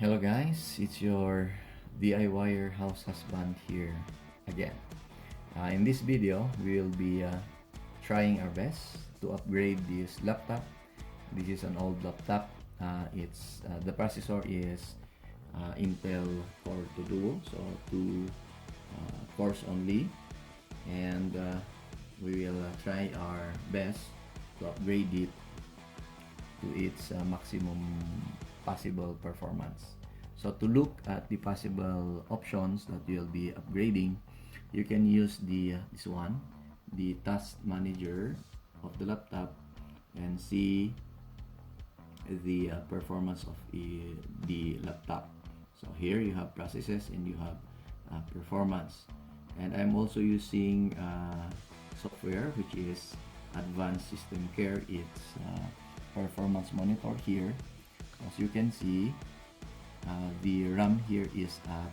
Hello guys, it's your DIYer house husband here again. In this video, we will be trying our best to upgrade this laptop. This is an old laptop. It's the processor is Intel Core 2 Duo, so two cores only, and we will try our best to upgrade it to its maximum possible performance. So to look at the possible options that you'll be upgrading, you can use this one, the task manager of the laptop, and see the performance of the laptop. So here you have processes and you have performance, and I'm also using software which is Advanced System Care. It's performance monitor here. As you can see, the RAM here is at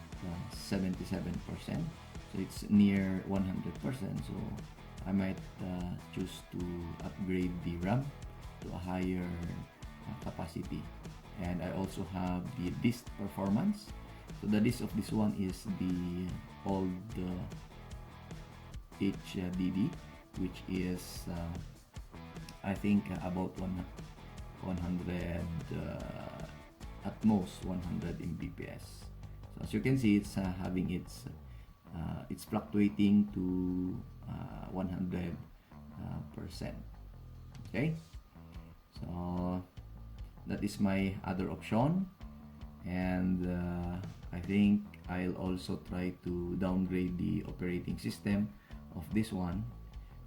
77%, so it's near 100%. So I might choose to upgrade the RAM to a higher capacity. And I also have the disk performance. So the disk of this one is the old HDD, which is I think about 100 at most 100 Mbps. So as you can see, it's having it's fluctuating to 100%. Okay, so that is my other option, and I think I'll also try to downgrade the operating system of this one,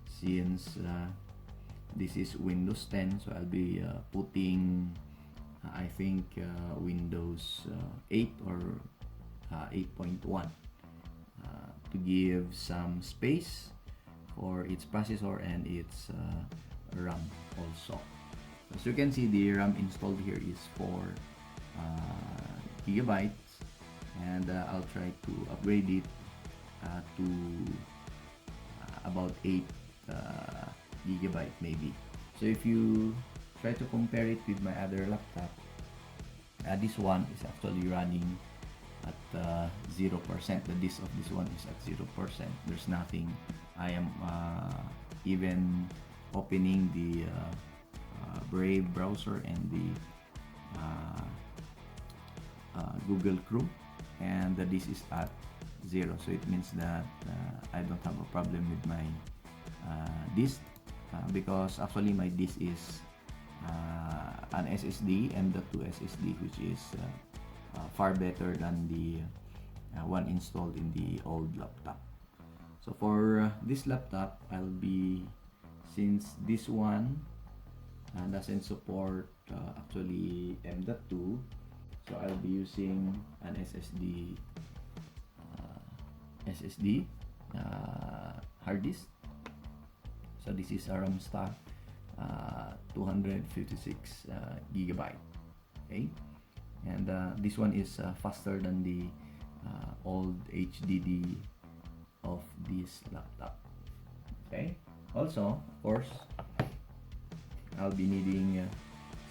since this is Windows 10, so I'll be putting I think Windows 8 or 8.1 to give some space for its processor and its RAM also. As you can see, the RAM installed here is 4 gigabytes, and I'll try to upgrade it to about 8 gigabyte maybe. So if you try to compare it with my other laptop, this one is actually running at 0%. The disk of this one is at 0%. There's nothing. I am even opening the Brave browser and the Google Chrome, and the disk is at 0. So it means that I don't have a problem with my disk, because actually my disk is an SSD, M.2 SSD, which is far better than the one installed in the old laptop. So for this laptop, I'll be, since this one doesn't support actually M.2, so I'll be using an SSD hard disk. So this is a RAM stock 256 gigabyte. Okay, and this one is faster than the old HDD of this laptop. Okay, also of course I'll be needing a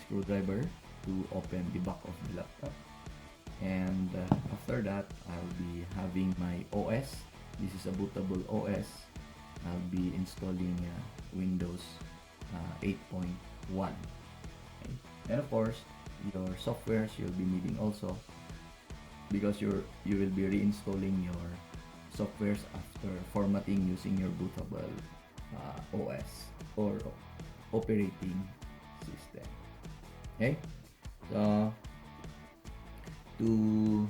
screwdriver to open the back of the laptop, and after that I'll be having my OS. This is a bootable OS. I'll be installing Windows 8.1. Okay. And of course, your softwares you'll be needing also, because you will be reinstalling your softwares after formatting using your bootable OS or operating system. Okay, so to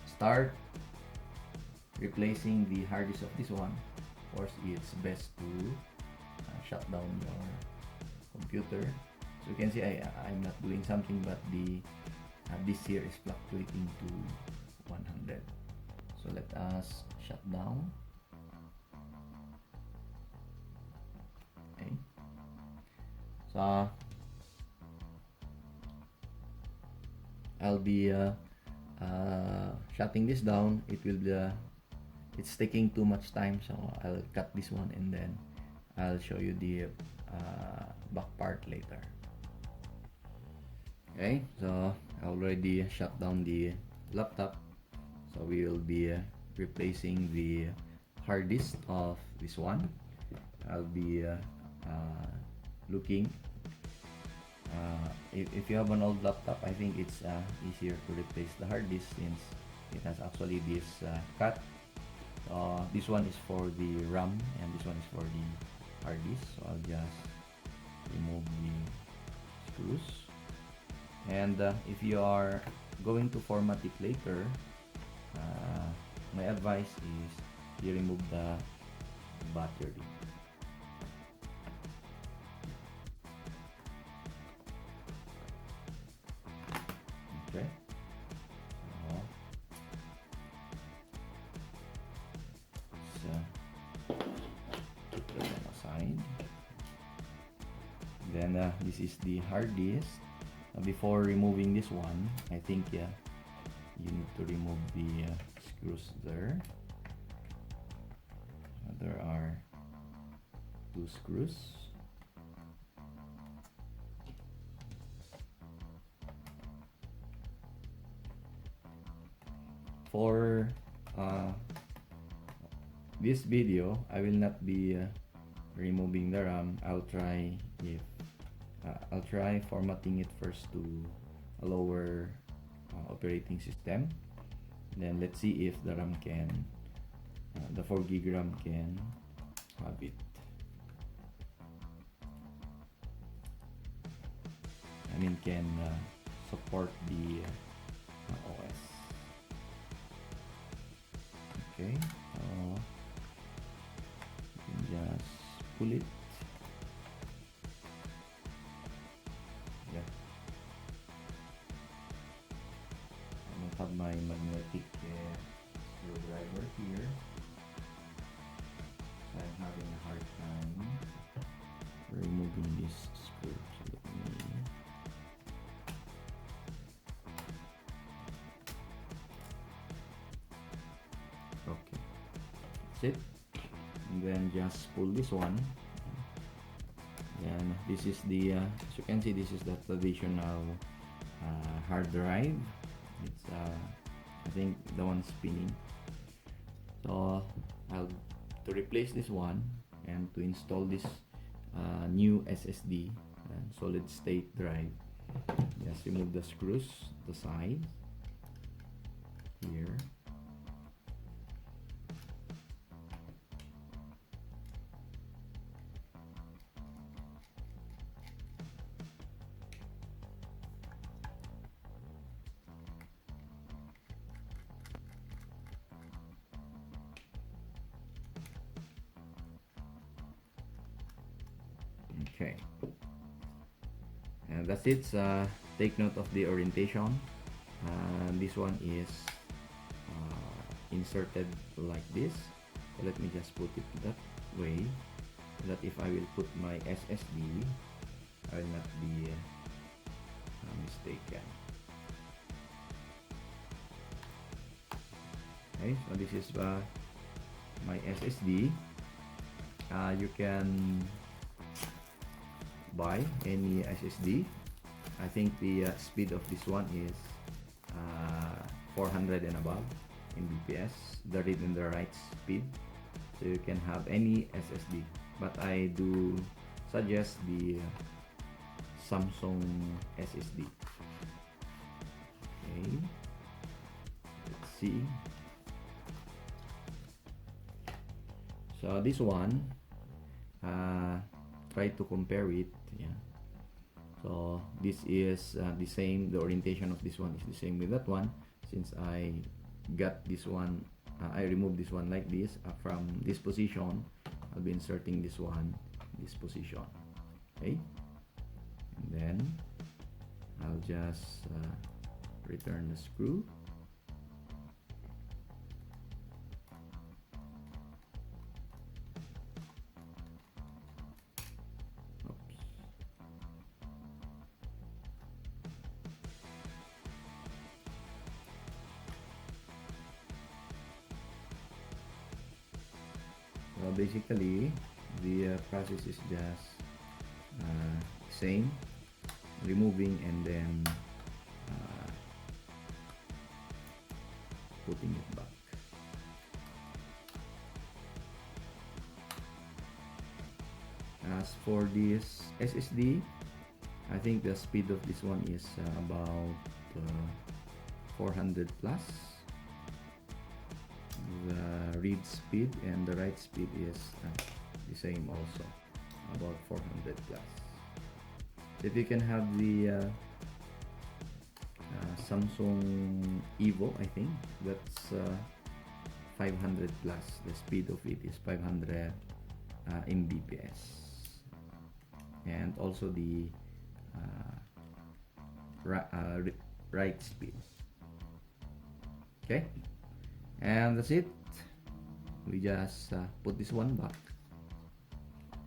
start replacing the hard disk of this one, of course it's best to shut down your computer. So you can see I'm not doing something, but the disk here is fluctuating to 100. So let us shut down. Okay, so I'll be shutting this down. It's taking too much time, so I'll cut this one and then I'll show you the back part later. Okay, so I already shut down the laptop, so we will be replacing the hard disk of this one. I'll be looking if you have an old laptop, I think it's easier to replace the hard disk since it has actually this cut. This one is for the RAM and this one is for the hard disk, so I'll just remove the screws. And if you are going to format it later, my advice is you remove the battery. Okay, so put that one aside. Then this is the hard disk. Before removing this one, I think you need to remove the screws there. There are 2 screws. For this video, I will not be removing the RAM. I'll try formatting it first to a lower operating system. Then let's see if the RAM can, the 4 gig RAM can have it. I mean, can support the OS. Okay, just pull it. Yeah, I don't have my magnetic screwdriver here, so I'm having a hard time removing this screw. So let me okay, that's it. And then just pull this one. And this is the as you can see, this is the traditional hard drive. It's I think the one spinning. So to replace this one and to install this new SSD solid state drive, just remove the screws, the sides here. Okay, and that's it. Take note of the orientation. This one is inserted like this, so let me just put it that way, so that if I will put my SSD, I will not be mistaken. Okay, so this is my SSD. You can buy any SSD. I think the speed of this one is 400 and above Mbps, the read and the write speed, so you can have any SSD, but I do suggest the Samsung SSD. Okay, let's see. So this one, try to compare it. Yeah, so this is the same, the orientation of this one is the same with that one. Since I got this one, I removed this one like this from this position, I'll be inserting this one in this position. Okay, and then I'll just return the screw. Basically, the process is just same, removing and then putting it back. As for this SSD, I think the speed of this one is about 400 plus. The read speed and the write speed is the same also, about 400 plus. If you can have the Samsung Evo, I think that's 500 plus. The speed of it is 500 Mbps, and also the write speed. Okay, and that's it. We just put this one back,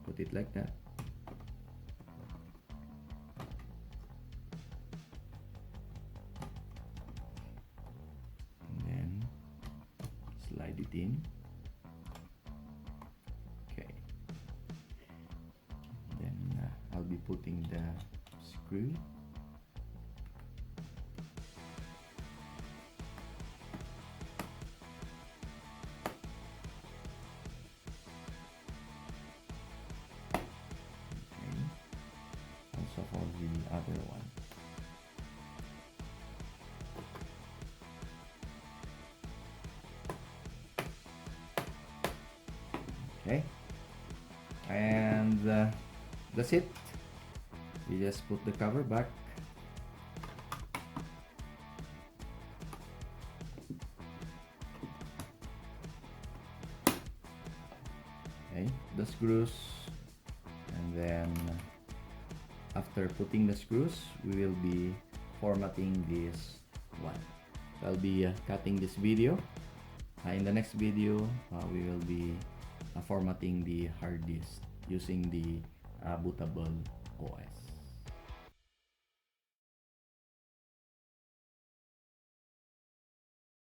put it like that. And then slide it in. Okay, then I'll be putting the screw. Also for the other one. Okay, and that's it. We just put the cover back. Okay, the screws, and then after putting the screws, we will be formatting this one. I'll be cutting this video. In the next video, we will be formatting the hard disk using the bootable OS.